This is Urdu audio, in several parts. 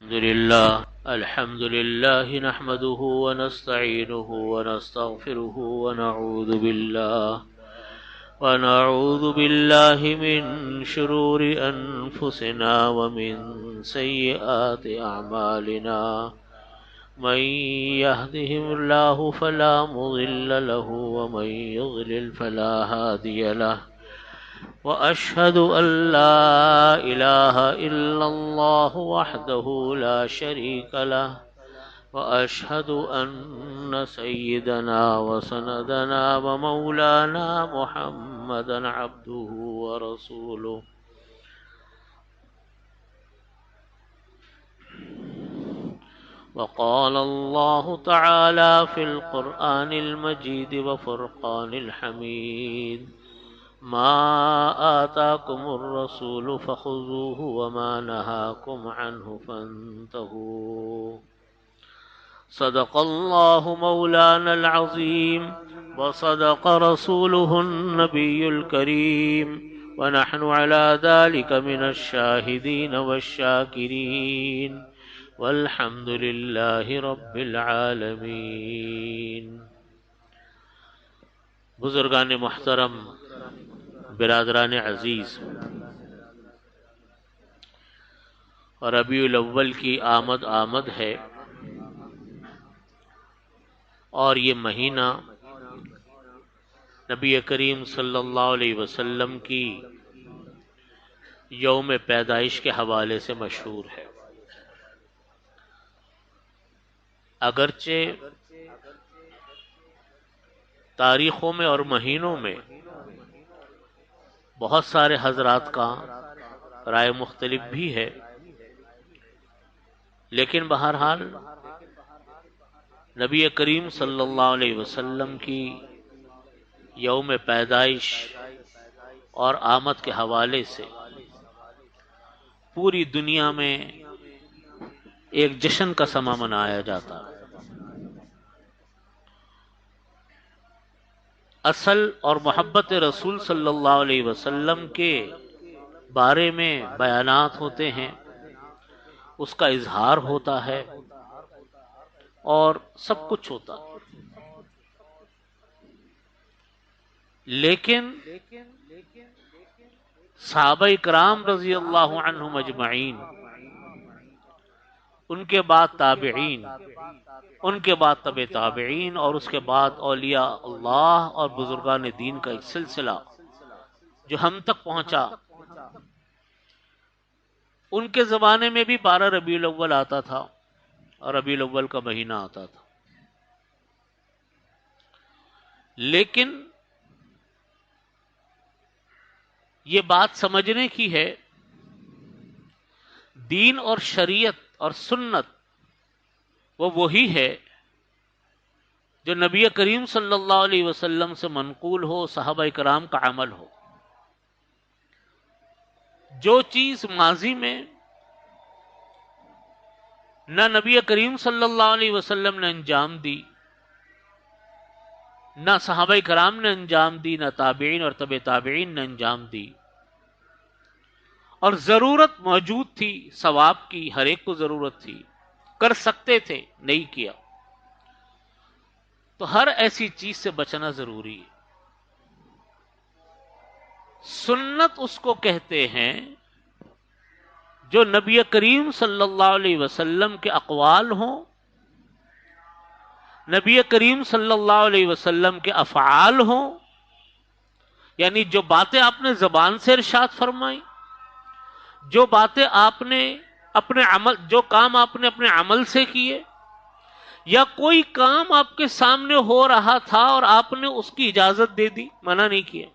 الحمد لله نحمده ونستعينه ونستغفره ونعوذ بالله من شرور أنفسنا ومن سيئات أعمالنا من يهده الله فلا مضل له ومن يضلل فلا هادي له وأشهد أن لا إله إلا الله وحده لا شريك له وأشهد أن سيدنا وسندنا ومولانا محمدا عبده ورسوله وقال الله تعالى في القرآن المجيد وفرقان الحميد ما آتاكم الرسول فخذوه وما نهاكم عنه فانتهوا صدق الله مولانا العظيم وصدق رسوله النبي الكريم ونحن على ذلك من الشاهدين والشاكرين والحمد لله رب العالمين۔ بزرگان محترم، برادران عزیز، ربیع الاول کی آمد ہے اور یہ مہینہ نبی کریم صلی اللہ علیہ وسلم کی یوم پیدائش کے حوالے سے مشہور ہے۔ اگرچہ تاریخوں میں اور مہینوں میں بہت سارے حضرات کا رائے مختلف بھی ہے، لیکن بہرحال نبی کریم صلی اللہ علیہ وسلم کی یوم پیدائش اور آمد کے حوالے سے پوری دنیا میں ایک جشن کا سما منایا جاتا ہے۔ اصل اور محبت رسول صلی اللہ علیہ وسلم کے بارے میں بیانات ہوتے ہیں، اس کا اظہار ہوتا ہے اور سب کچھ ہوتا ہے، لیکن صحابہ کرام رضی اللہ عنہم اجمعین، ان کے بعد تابعین، ان کے بعد تبع تابعین، اور اس کے بعد اولیاء اللہ اور بزرگان دین کا ایک سلسلہ جو ہم تک پہنچا، ان کے زمانے میں بھی 12 ربیع الاول آتا تھا اور ربیع الاول کا مہینہ آتا تھا، لیکن یہ بات سمجھنے کی ہے، دین اور شریعت اور سنت وہ وہی ہے جو نبی کریم صلی اللہ علیہ وسلم سے منقول ہو، صحابہ کرام کا عمل ہو۔ جو چیز ماضی میں نہ نبی کریم صلی اللہ علیہ وسلم نے انجام دی، نہ صحابہ کرام نے انجام دی، نہ تابعین اور تبع تابعین نے انجام دی، اور ضرورت موجود تھی ثواب کی، ہر ایک کو ضرورت تھی، کر سکتے تھے، نہیں کیا، تو ہر ایسی چیز سے بچنا ضروری ہے۔ سنت اس کو کہتے ہیں جو نبی کریم صلی اللہ علیہ وسلم کے اقوال ہوں، نبی کریم صلی اللہ علیہ وسلم کے افعال ہوں، یعنی جو باتیں آپ نے زبان سے ارشاد فرمائی، جو باتیں آپ نے اپنے عمل، جو کام آپ نے اپنے عمل سے کیے، یا کوئی کام آپ کے سامنے ہو رہا تھا اور آپ نے اس کی اجازت دے دی، منع نہیں کیا،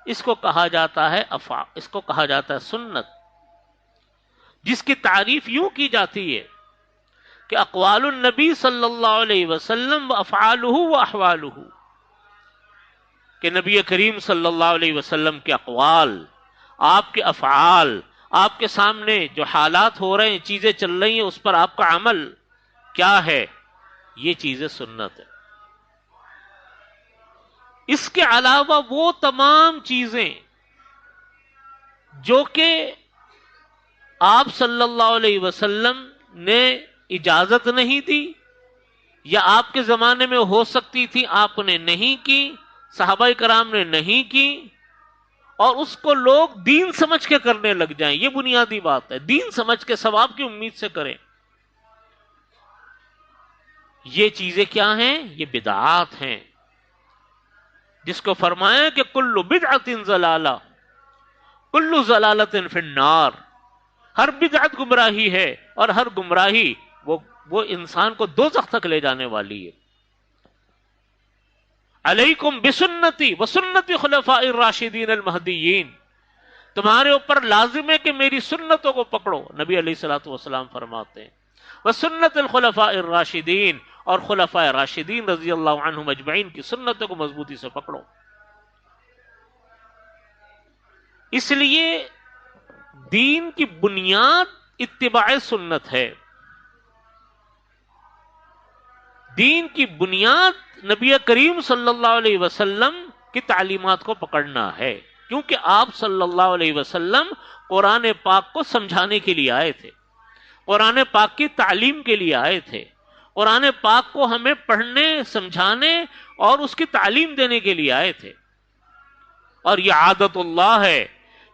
اس کو کہا جاتا ہے اس کو کہا جاتا ہے سنت، جس کی تعریف یوں کی جاتی ہے کہ اقوال النبی صلی اللہ علیہ وسلم و افعالہ و احوالہ، کہ نبی کریم صلی اللہ علیہ وسلم کے اقوال، آپ کے افعال، آپ کے سامنے جو حالات ہو رہے ہیں، چیزیں چل رہی ہیں، اس پر آپ کا عمل کیا ہے، یہ چیزیں سنت ہے۔ اس کے علاوہ وہ تمام چیزیں جو کہ آپ صلی اللہ علیہ وسلم نے اجازت نہیں دی، یا آپ کے زمانے میں ہو سکتی تھی، آپ نے نہیں کی، صحابہ کرام نے نہیں کی، اور اس کو لوگ دین سمجھ کے کرنے لگ جائیں. یہ بنیادی بات ہے، دین سمجھ کے ثواب کی امید سے کریں. یہ چیزیں کیا ہیں؟ یہ بدعات ہیں، جس کو فرمایا کہ کل بدعت ضلالہ کل ضلالۃ فی النار. ہر بدعت گمراہی ہے، اور ہر گمراہی وہ انسان کو دوزخ تک لے جانے والی ہے. علیکم بسنتی وسنتی خلفاء الراشدین المہدیین، تمہارے اوپر لازم ہے کہ میری سنتوں کو پکڑو. نبی علیہ الصلوۃ والسلام فرماتے ہیں وسنت الخلفاء الراشدین، اور خلفاء راشدین رضی اللہ عنہم اجمعین کی سنتوں کو مضبوطی سے پکڑو. اس لیے دین کی بنیاد اتباع سنت ہے. دین کی بنیاد نبی کریم صلی اللہ علیہ وسلم کی تعلیمات کو پکڑنا ہے، کیونکہ آپ صلی اللہ علیہ وسلم قرآن پاک کو سمجھانے کے لیے آئے تھے، قرآن پاک کی تعلیم کے لیے آئے تھے، قرآن پاک کو ہمیں پڑھنے، سمجھانے اور اس کی تعلیم دینے کے لیے آئے تھے. اور یہ عادت اللہ ہے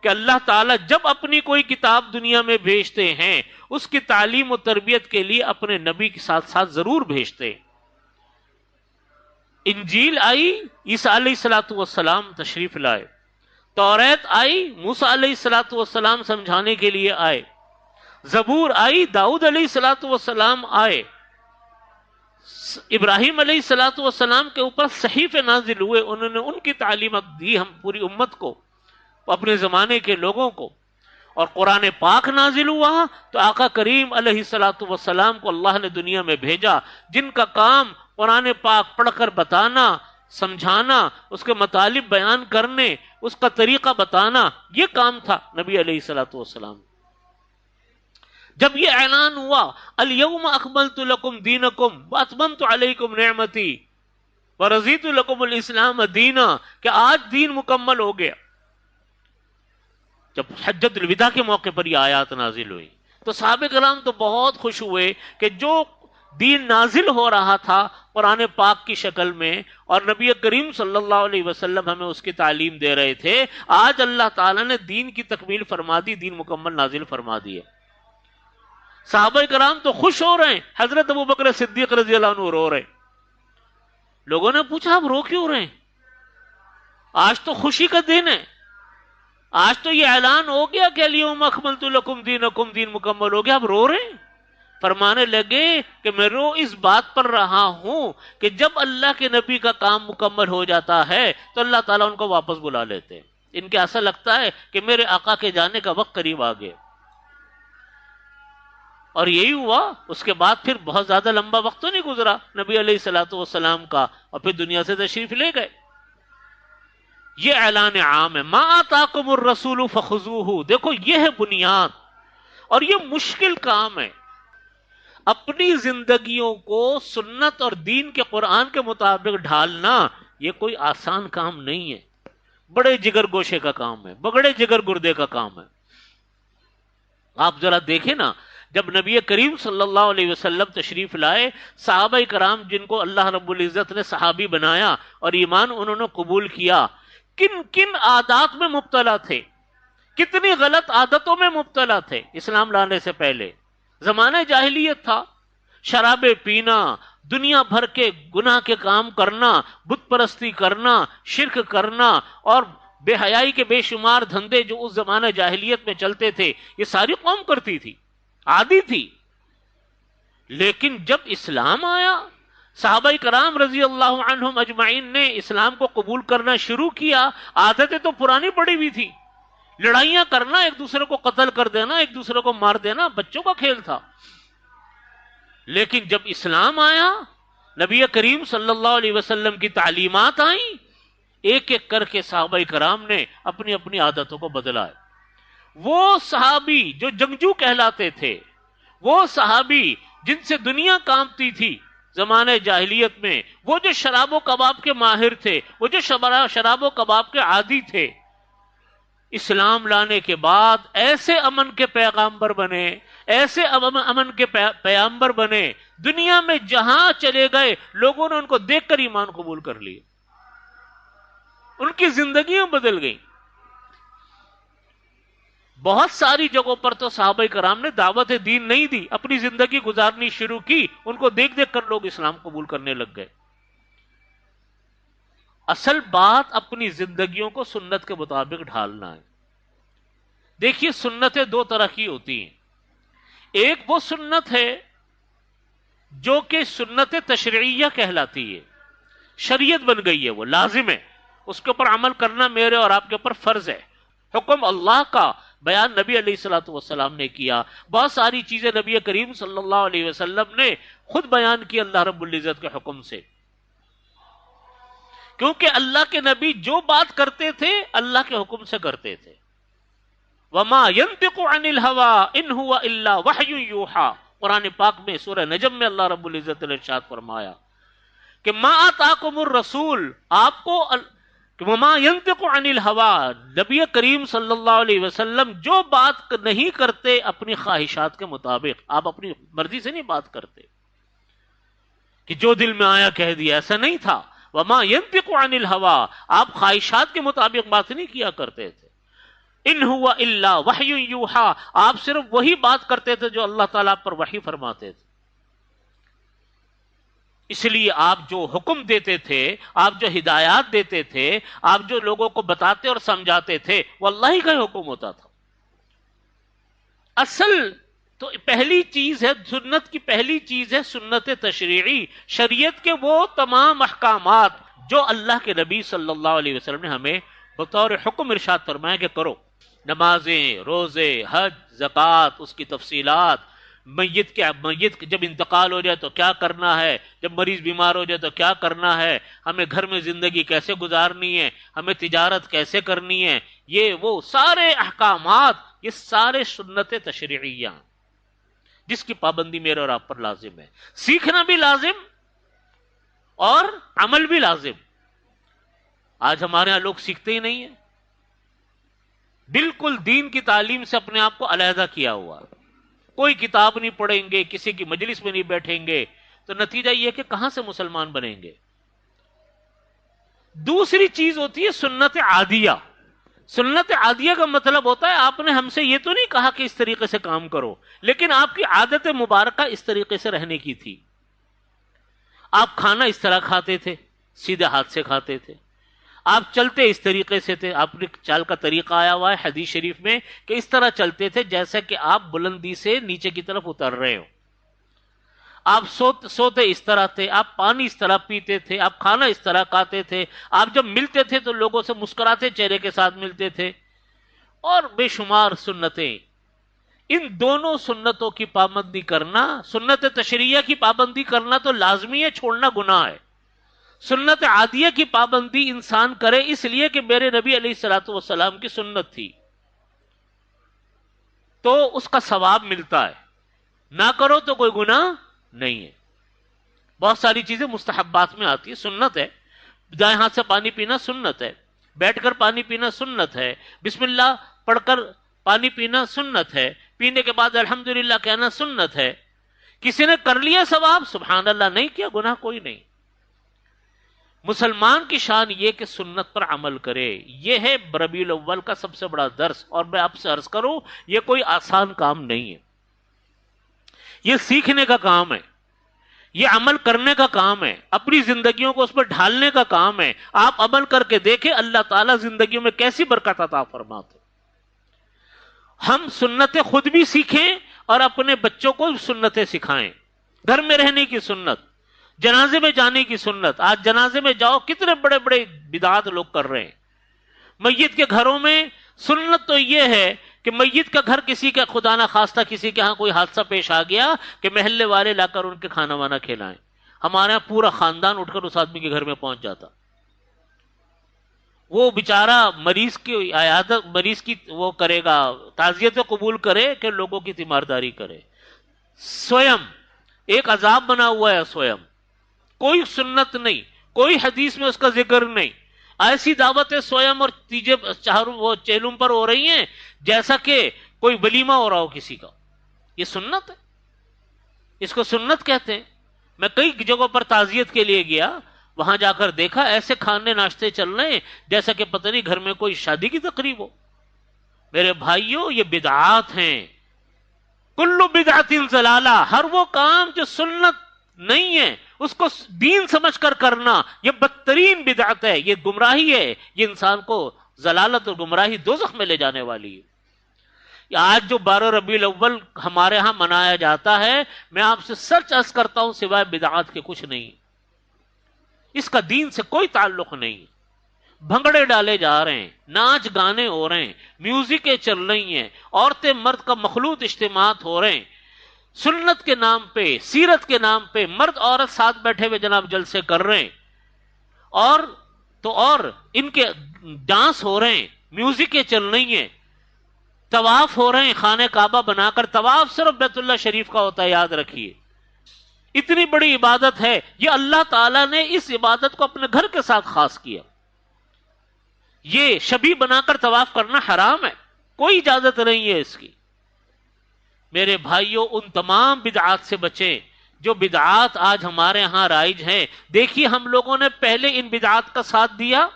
کہ اللہ تعالیٰ جب اپنی کوئی کتاب دنیا میں بھیجتے ہیں، اس کی تعلیم و تربیت کے لیے اپنے نبی کے ساتھ ساتھ ضرور بھیجتے. انجیل آئی، عیسیٰ علیہ الصلوۃ والسلام تشریف لائے. توریت آئی، موسیٰ علیہ الصلوۃ والسلام سمجھانے کے لیے آئے. زبور آئی، داؤد علیہ الصلوۃ والسلام آئے. ابراہیم علیہ الصلوۃ والسلام کے اوپر صحیفے نازل ہوئے، انہوں نے ان کی تعلیمات دی ہم پوری امت کو، اپنے زمانے کے لوگوں کو. اور قرآن پاک نازل ہوا تو آقا کریم علیہ الصلوۃ والسلام کو اللہ نے دنیا میں بھیجا، جن کا کام قرآن پاک پڑھ کر بتانا، سمجھانا، اس کے مطالب بیان کرنے، اس کا طریقہ بتانا، یہ کام تھا نبی علیہ الصلوۃ والسلام. جب یہ اعلان ہوا الیوم اکملت لکم دینکم واتممت علیکم نعمتی ورضیت لکم الاسلام دینا، کہ آج دین مکمل ہو گیا، جب حجۃ الوداع کے موقع پر یہ آیات نازل ہوئی تو صحابہ کرام تو بہت خوش ہوئے کہ جو دین نازل ہو رہا تھا قرآن پاک کی شکل میں، اور نبی کریم صلی اللہ علیہ وسلم ہمیں اس کی تعلیم دے رہے تھے، آج اللہ تعالیٰ نے دین کی تکمیل فرما دی، دین مکمل نازل فرما دی ہے. صحابہ کرام تو خوش ہو رہے ہیں، حضرت ابوبکر صدیق رضی اللہ عنہ رو رہے. لوگوں نے پوچھا آپ رو کیوں رہے ہیں؟ آج تو خوشی کا دن ہے، آج تو یہ اعلان ہو گیا کہ الیوم اکملت لکم دینکم، دین مکمل ہو گیا، آپ رو رہے ہیں؟ فرمانے لگے کہ میں رو اس بات پر رہا ہوں کہ جب اللہ کے نبی کا کام مکمل ہو جاتا ہے تو اللہ تعالیٰ ان کو واپس بلا لیتے ہیں. ان کے ایسا لگتا ہے کہ میرے آقا کے جانے کا وقت قریب آ گیا. اور یہی ہوا. اس کے بعد پھر بہت زیادہ لمبا وقت تو نہیں گزرا نبی علیہ الصلوۃ والسلام کا، اور پھر دنیا سے تشریف لے گئے. یہ اعلان عام ہے، ما آتاکم الرسول فخذوہ. دیکھو یہ ہے بنیاد، اور یہ مشکل کام ہے. اپنی زندگیوں کو سنت اور دین کے قرآن کے مطابق ڈھالنا یہ کوئی آسان کام نہیں ہے، بڑے جگر گوشے کا کام ہے، بڑے جگر گردے کا کام ہے. آپ ذرا دیکھیں نا، جب نبی کریم صلی اللہ علیہ وسلم تشریف لائے، صحابہ کرام جن کو اللہ رب العزت نے صحابی بنایا اور ایمان انہوں نے قبول کیا، کن کن عادات میں مبتلا تھے، کتنی غلط عادتوں میں مبتلا تھے اسلام لانے سے پہلے. زمانہ جاہلیت تھا، شرابیں پینا، دنیا بھر کے گناہ کے کام کرنا، بت پرستی کرنا، شرک کرنا، اور بے حیائی کے بے شمار دھندے جو اس زمانہ جاہلیت میں چلتے تھے، یہ ساری قوم کرتی تھی، عادی تھی. لیکن جب اسلام آیا، صحابہ کرام رضی اللہ عنہم اجمعین نے اسلام کو قبول کرنا شروع کیا. عادتیں تو پرانی پڑی ہوئی تھی، لڑائیاں کرنا، ایک دوسرے کو قتل کر دینا، ایک دوسرے کو مار دینا بچوں کا کھیل تھا. لیکن جب اسلام آیا، نبی کریم صلی اللہ علیہ وسلم کی تعلیمات آئیں، ایک ایک کر کے صحابہ کرام نے اپنی اپنی عادتوں کو بدلا. وہ صحابی جو جنگجو کہلاتے تھے، وہ صحابی جن سے دنیا کانپتی تھی زمانے جاہلیت میں، وہ جو شراب و کباب کے ماہر تھے، وہ جو شراب و کباب کے عادی تھے، اسلام لانے کے بعد ایسے امن کے پیغامبر بنے، ایسے امن کے پیغامبر بنے، دنیا میں جہاں چلے گئے لوگوں نے ان کو دیکھ کر ایمان قبول کر لیا، ان کی زندگیاں بدل گئیں۔ بہت ساری جگہوں پر تو صحابہ کرام نے دعوت دین نہیں دی، اپنی زندگی گزارنی شروع کی، ان کو دیکھ دیکھ کر لوگ اسلام قبول کرنے لگ گئے۔ اصل بات اپنی زندگیوں کو سنت کے مطابق ڈھالنا ہے۔ دیکھیے سنتیں دو طرح کی ہوتی ہیں، ایک وہ سنت ہے جو کہ سنت تشریعیہ کہلاتی ہے، شریعت بن گئی ہے، وہ لازم ہے، اس کے اوپر عمل کرنا میرے اور آپ کے اوپر فرض ہے۔ حکم اللہ کا بیان نبی علیہ الصلوۃ والسلام نے کیا، بہت ساری چیزیں نبی کریم صلی اللہ علیہ وسلم نے خود بیان کی اللہ رب العزت کے حکم سے، کیونکہ اللہ کے نبی جو بات کرتے تھے اللہ کے حکم سے کرتے تھے۔ وما ينطق عن الهوى ان هو الا وحی یوحى، قرآن پاک میں سورہ نجم میں اللہ رب العزت نے ارشاد فرمایا کہ ما آتاکم الرسول، آپ کو وما ينطق عن الهوى، نبی کریم صلی اللہ علیہ وسلم جو بات نہیں کرتے اپنی خواہشات کے مطابق، آپ اپنی مرضی سے نہیں بات کرتے کہ جو دل میں آیا کہہ دیا، ایسا نہیں تھا۔ وما ينطق عن الهوى، آپ خواہشات کے مطابق بات نہیں کیا کرتے تھے۔ ان هو الا وحی یوحى، آپ صرف وہی بات کرتے تھے جو اللہ تعالیٰ پر وحی فرماتے تھے۔ اس لیے آپ جو حکم دیتے تھے، آپ جو ہدایات دیتے تھے، آپ جو لوگوں کو بتاتے اور سمجھاتے تھے، وہ اللہ ہی کا ہی حکم ہوتا تھا۔ اصل تو پہلی چیز ہے سنت کی، پہلی چیز ہے سنت تشریعی، شریعت کے وہ تمام احکامات جو اللہ کے نبی صلی اللہ علیہ وسلم نے ہمیں بطور حکم ارشاد فرمایا کہ کرو، نمازیں، روزے، حج، زکوٰۃ، اس کی تفصیلات، میت جب انتقال ہو جائے تو کیا کرنا ہے، جب مریض بیمار ہو جائے تو کیا کرنا ہے، ہمیں گھر میں زندگی کیسے گزارنی ہے، ہمیں تجارت کیسے کرنی ہے، یہ وہ سارے احکامات، یہ سارے سنت تشریعیہ جس کی پابندی میرے اور آپ پر لازم ہے، سیکھنا بھی لازم اور عمل بھی لازم۔ آج ہمارے ہاں لوگ سیکھتے ہی نہیں ہیں، بالکل دین کی تعلیم سے اپنے آپ کو علیحدہ کیا ہوا، کوئی کتاب نہیں پڑھیں گے، کسی کی مجلس میں نہیں بیٹھیں گے، تو نتیجہ یہ کہ کہاں سے مسلمان بنیں گے۔ دوسری چیز ہوتی ہے سنت عادیہ۔ سنت عادیہ کا مطلب ہوتا ہے آپ نے ہم سے یہ تو نہیں کہا کہ اس طریقے سے کام کرو، لیکن آپ کی عادت مبارکہ اس طریقے سے رہنے کی تھی، آپ کھانا اس طرح کھاتے تھے، سیدھے ہاتھ سے کھاتے تھے، آپ چلتے اس طریقے سے تھے، آپ نے چال کا طریقہ آیا ہوا ہے حدیث شریف میں کہ اس طرح چلتے تھے جیسا کہ آپ بلندی سے نیچے کی طرف اتر رہے ہو، آپ سوتے اس طرح تھے، آپ پانی اس طرح پیتے تھے، آپ کھانا اس طرح کھاتے تھے، آپ جب ملتے تھے تو لوگوں سے مسکراتے چہرے کے ساتھ ملتے تھے، اور بے شمار سنتیں۔ ان دونوں سنتوں کی پابندی کرنا، سنت تشریعہ کی پابندی کرنا تو لازمی ہے، چھوڑنا گناہ ہے۔ سنت عادیہ کی پابندی انسان کرے اس لیے کہ میرے نبی علیہ الصلوۃ والسلام کی سنت تھی تو اس کا ثواب ملتا ہے، نہ کرو تو کوئی گناہ نہیں ہے۔ بہت ساری چیزیں مستحبات میں آتی ہے، سنت ہے، دائیں ہاتھ سے پانی پینا سنت ہے، بیٹھ کر پانی پینا سنت ہے، بسم اللہ پڑھ کر پانی پینا سنت ہے، پینے کے بعد الحمدللہ کہنا سنت ہے۔ کسی نے کر لیا ثواب، سبحان اللہ، نہیں کیا گناہ کوئی نہیں۔ مسلمان کی شان یہ کہ سنت پر عمل کرے، یہ ہے ربیع الاول کا سب سے بڑا درس۔ اور میں آپ سے عرض کروں یہ کوئی آسان کام نہیں ہے، یہ سیکھنے کا کام ہے، یہ عمل کرنے کا کام ہے، اپنی زندگیوں کو اس پر ڈھالنے کا کام ہے۔ آپ عمل کر کے دیکھیں اللہ تعالیٰ زندگیوں میں کیسی برکت عطا فرماتے۔ ہم سنتیں خود بھی سیکھیں اور اپنے بچوں کو سنتیں سکھائیں، گھر میں رہنے کی سنت، جنازے میں جانے کی سنت۔ آج جنازے میں جاؤ کتنے بڑے بڑے بدعات لوگ کر رہے ہیں۔ میت کے گھروں میں سنت تو یہ ہے کہ میت کا گھر کسی کا خدا نہ خواستہ کسی کے ہاں کوئی حادثہ پیش آ گیا کہ محلے والے لا کر ان کے کھانا وانا کھلائیں۔ ہمارے یہاں پورا خاندان اٹھ کر اس آدمی کے گھر میں پہنچ جاتا، وہ بیچارہ مریض کی عیادت، مریض کی وہ کرے گا، تعزیت قبول کرے کہ لوگوں کی تیمارداری کرے۔ سویم ایک عذاب بنا ہوا ہے، سویم کوئی سنت نہیں، کوئی حدیث میں اس کا ذکر نہیں، ایسی دعوتیں سویم اور تیجے وہ چیلم پر ہو رہی ہیں جیسا کہ کوئی ولیمہ ہو رہا ہو کسی کا. یہ سنت ہے، اس کو سنت کہتے ہیں. میں کئی جگہوں پر تعزیت کے لیے گیا، وہاں جا کر دیکھا ایسے کھانے ناشتے چل رہے ہیں جیسا کہ پتہ نہیں گھر میں کوئی شادی کی تقریب ہو. میرے بھائیوں، یہ بدعات ہیں. کل بدعت ضلالہ، ہر وہ کام جو سنت نہیں ہے اس کو دین سمجھ کر کرنا، یہ بدترین بدعت ہے، یہ گمراہی ہے، یہ انسان کو ضلالت اور گمراہی دوزخ میں لے جانے والی ہے. آج جو 12 ربیع الاول ہمارے ہاں منایا جاتا ہے، میں آپ سے سچ عرض کرتا ہوں سوائے بدعات کے کچھ نہیں. اس کا دین سے کوئی تعلق نہیں. بھنگڑے ڈالے جا رہے ہیں، ناچ گانے ہو رہے ہیں، میوزکیں چل رہی ہیں، عورتیں مرد کا مخلوط اجتماعات ہو رہے ہیں. سنت کے نام پہ، سیرت کے نام پہ مرد عورت ساتھ بیٹھے ہوئے جناب جلسے کر رہے ہیں، اور ان کے ڈانس ہو رہے ہیں، میوزکیں چل رہی ہیں، طواف ہو رہے ہیں خانہ کعبہ بنا کر. طواف صرف بیت اللہ شریف کا ہوتا ہے، یاد رکھیے. اتنی بڑی عبادت ہے یہ، اللہ تعالیٰ نے اس عبادت کو اپنے گھر کے ساتھ خاص کیا. یہ شبیہ بنا کر طواف کرنا حرام ہے، کوئی اجازت نہیں ہے اس کی. میرے بھائیوں، ان تمام بدعات سے بچیں جو بدعات آج ہمارے ہاں رائج ہیں. دیکھیے ہم لوگوں نے پہلے ان بدعات کا ساتھ دیا،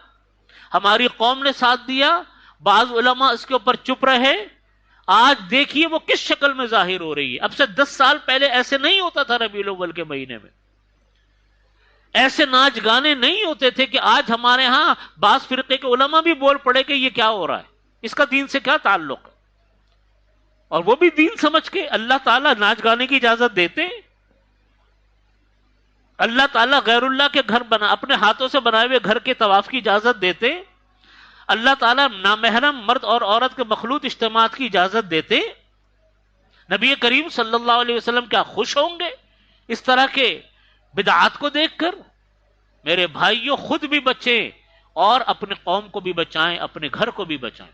ہماری قوم نے ساتھ دیا، بعض علماء اس کے اوپر چپ رہے. آج دیکھیے وہ کس شکل میں ظاہر ہو رہی ہے. اب سے 10 سال پہلے ایسے نہیں ہوتا تھا. ربیع الاول کے مہینے میں ایسے ناچ گانے نہیں ہوتے تھے کہ آج ہمارے ہاں بعض فرقے کے علماء بھی بول پڑے کہ یہ کیا ہو رہا ہے، اس کا دین سے کیا تعلق ہے. اور وہ بھی دین سمجھ کے. اللہ تعالیٰ ناچ گانے کی اجازت دیتے ہیں؟ اللہ تعالیٰ غیر اللہ کے گھر اپنے ہاتھوں سے بنائے ہوئے گھر کے طواف کی اجازت دیتے ہیں؟ اللہ تعالیٰ نامحرم مرد اور عورت کے مخلوط اجتماعات کی اجازت دیتے ہیں؟ نبی کریم صلی اللہ علیہ وسلم کیا خوش ہوں گے اس طرح کے بدعات کو دیکھ کر؟ میرے بھائیوں، خود بھی بچیں اور اپنے قوم کو بھی بچائیں، اپنے گھر کو بھی بچائیں.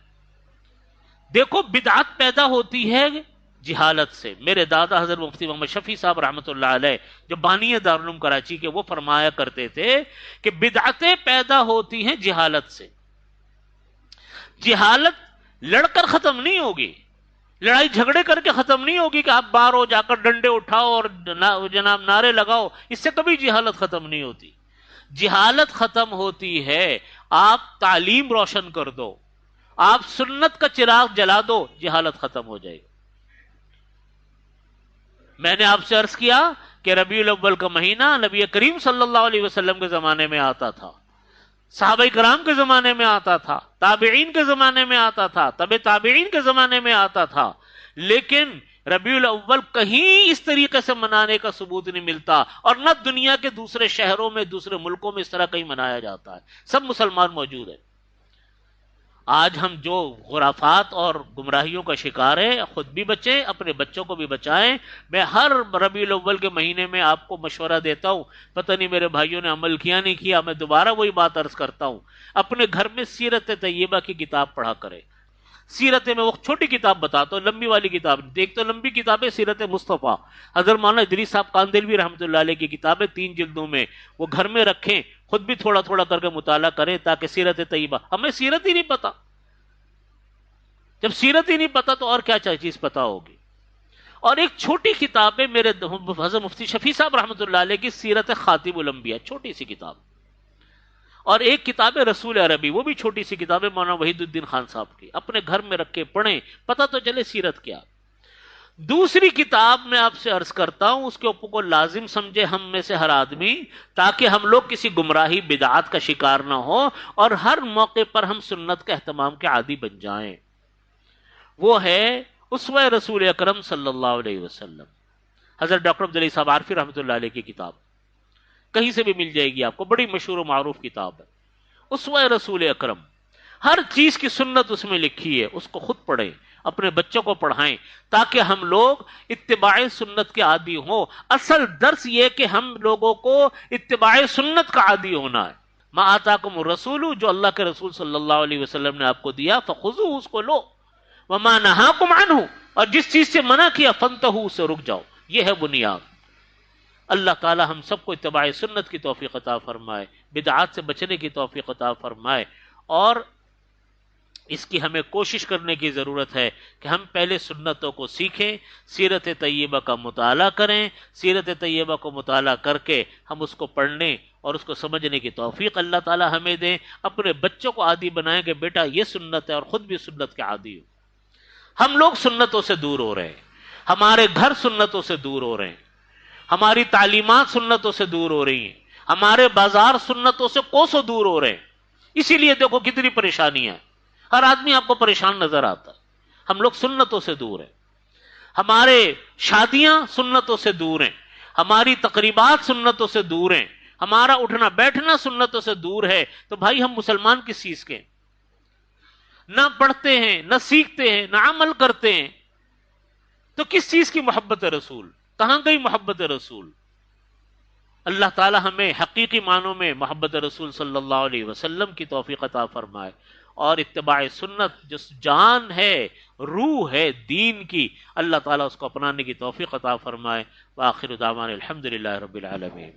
دیکھو بدعت پیدا ہوتی ہے جہالت سے. میرے دادا حضرت مفتی محمد شفیع صاحب رحمۃ اللہ علیہ جو بانی دارالعلوم کراچی کے، وہ فرمایا کرتے تھے کہ بدعتیں پیدا ہوتی ہیں جہالت سے. جہالت لڑ کر ختم نہیں ہوگی، لڑائی جھگڑے کر کے ختم نہیں ہوگی کہ آپ باہر ہو جا کر ڈنڈے اٹھاؤ اور جناب نعرے لگاؤ. اس سے کبھی جہالت ختم نہیں ہوتی. جہالت ختم ہوتی ہے آپ تعلیم روشن کر دو، آپ سنت کا چراغ جلا دو، جہالت ختم ہو جائے گی. میں نے آپ سے عرض کیا کہ ربیع الاول کا مہینہ نبی کریم صلی اللہ علیہ وسلم کے زمانے میں آتا تھا، صحابہ کرام کے زمانے میں آتا تھا، تابعین کے زمانے میں آتا تھا، تبع تابعین کے زمانے میں آتا تھا. لیکن ربیع الاول کہیں اس طریقے سے منانے کا ثبوت نہیں ملتا، اور نہ دنیا کے دوسرے شہروں میں، دوسرے ملکوں میں اس طرح کہیں منایا جاتا ہے. سب مسلمان موجود ہیں. آج ہم جو خرافات اور گمراہیوں کا شکار ہیں، خود بھی بچیں، اپنے بچوں کو بھی بچائیں. میں ہر ربیع الاول کے مہینے میں آپ کو مشورہ دیتا ہوں، پتہ نہیں میرے بھائیوں نے عمل کیا نہیں کیا. میں دوبارہ وہی بات عرض کرتا ہوں، اپنے گھر میں سیرت طیبہ کی کتاب پڑھا کرے. سیرت میں وہ چھوٹی کتاب بتاتا ہوں، لمبی والی کتاب دیکھ تو لمبی کتابیں سیرت مصطفیٰ حضرت مولانا ادریس صاحب کاندلوی رحمۃ اللہ علیہ کی کتابیں 3 جلدوں میں، وہ گھر میں رکھیں، خود بھی تھوڑا تھوڑا کر کے مطالعہ کریں تاکہ سیرت طیبہ. ہمیں سیرت ہی نہیں پتا. جب سیرت ہی نہیں پتا تو اور کیا چیز پتا ہوگی. اور ایک چھوٹی کتاب ہے میرے حضرت مفتی شفیع صاحب رحمۃ اللہ علیہ کی سیرت خاتم الانبیاء، چھوٹی سی کتاب. اور ایک کتاب ہے رسول عربی، وہ بھی چھوٹی سی کتاب ہے مولانا وحید الدین خان صاحب کی. اپنے گھر میں رکھ کے پڑھیں، پتہ تو چلے سیرت کیا. دوسری کتاب میں آپ سے عرض کرتا ہوں، اس کے اوپر کو لازم سمجھے ہم میں سے ہر آدمی، تاکہ ہم لوگ کسی گمراہی بدعات کا شکار نہ ہو اور ہر موقع پر ہم سنت کے اہتمام کے عادی بن جائیں. وہ ہے اسوہ رسول اکرم صلی اللہ علیہ وسلم، حضرت ڈاکٹر عبدالعلی صاحب عارفی رحمۃ اللہ علیہ کی کتاب. کہیں سے بھی مل جائے گی آپ کو، بڑی مشہور و معروف کتاب ہے اسوہ رسول اکرم. ہر چیز کی سنت اس میں لکھی ہے. اس کو خود پڑھیں، اپنے بچوں کو پڑھائیں، تاکہ ہم لوگ اتباع سنت کے عادی ہوں. اصل درس یہ کہ ہم لوگوں کو اتباع سنت کا عادی ہونا ہے. ما آتاکم الرسول، جو اللہ کے رسول صلی اللہ علیہ وسلم نے آپ کو دیا، فخذوہ، اس کو لو. وما نہاکم عنہ، اور جس چیز سے منع کیا، فانتہوا، سے رک جاؤ. یہ ہے بنیاد. اللہ تعالی ہم سب کو اتباع سنت کی توفیق عطا فرمائے، بدعات سے بچنے کی توفیق عطا فرمائے، اور اس کی ہمیں کوشش کرنے کی ضرورت ہے کہ ہم پہلے سنتوں کو سیکھیں، سیرت طیبہ کا مطالعہ کریں، سیرت طیبہ کو مطالعہ کر کے ہم اس کو پڑھنے اور اس کو سمجھنے کی توفیق اللہ تعالی ہمیں دیں، اپنے بچوں کو عادی بنائیں کہ بیٹا یہ سنت ہے، اور خود بھی سنت کے عادی ہو۔ ہم لوگ سنتوں سے دور ہو رہے ہیں، ہمارے گھر سنتوں سے دور ہو رہے ہیں، ہماری تعلیمات سنتوں سے دور ہو رہی ہیں، ہمارے بازار سنتوں سے کوسوں دور ہو رہے ہیں۔ اسی لیے دیکھو کتنی پریشانی ہے، ہر آدمی آپ کو پریشان نظر آتا ہے۔ ہم لوگ سنتوں سے دور ہیں، ہمارے شادیاں سنتوں سے دور ہیں، ہماری تقریبات سنتوں سے دور ہیں، ہمارا اٹھنا بیٹھنا سنتوں سے دور ہے۔ تو بھائی ہم مسلمان کس چیز کے ہیں؟ نہ پڑھتے ہیں، نہ سیکھتے ہیں، نہ عمل کرتے ہیں، تو کس چیز کی محبت رسول؟ کہاں گئی محبت رسول؟ اللہ تعالی ہمیں حقیقی معنوں میں محبت رسول صلی اللہ علیہ وسلم کی توفیق عطا فرمائے، اور اتباع سنت جو جان ہے، روح ہے دین کی، اللہ تعالیٰ اس کو اپنانے کی توفیق عطا فرمائے۔ وآخر دعوانا الحمدللہ رب العالمین۔